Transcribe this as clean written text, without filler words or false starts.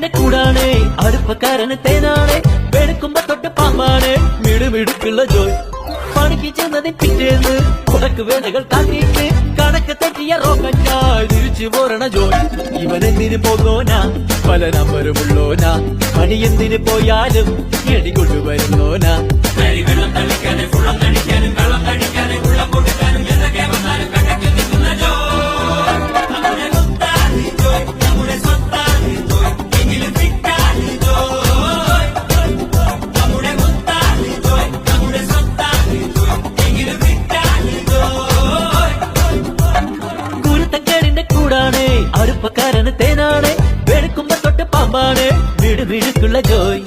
കുരുത്തക്കേടിന്റെ കൂടാണ്, അടുപ്പക്കാരന് തേനാണ്, വെളുക്കുമ്പോ തൊട്ട് പാമ്പാണ്, മിടുമിടുക്കുള്ള ജോയ്. പണിക്ക് ചെന്നതിൻ പിറ്റേന്ന് കുടക്ക് വേലകൾ കാട്ടിയിട്ട് കണക്ക് തെറ്റിയ റോക്കറ്റായി തിരിച്ചു പോരണ ജോയ്. ഇവനെന്തിന് പോകോനാ, പല നമ്പരുമുള്ളോനാ, പണി എന്തിന് പോയാലും എടി കൊണ്ടുവരുന്നോനാ. വെള്ളം തളിക്കാനും വെള്ളം തടിക്കാനും വെള്ളം തടിക്കാനും വെള്ളം കൊടുക്കാനും എന്തൊക്കെ വന്നാലും കണക്ക് നിൽക്കുന്ന ജോയ്. നമ്മുടെ സ്വത്താണി ജോയ്, നമ്മുടെ സ്വത്താണി ജോയ്, എങ്കിലും ഫിറ്റാണി ജോയ്. നമ്മുടെ സ്വത്താണി ജോയ്, നമ്മുടെ സ്വത്താണി ജോയ്, എങ്കിലും ഫിറ്റാണി ജോയ്. കുരുത്തക്കേടിന്റെ കൂടാണ്, അടുപ്പക്കാരന് തേനാണ്, വെളുക്കുമ്പോ തൊട്ട് പാമ്പാണ്, മിടുമിടുക്കുള്ള ജോയ്.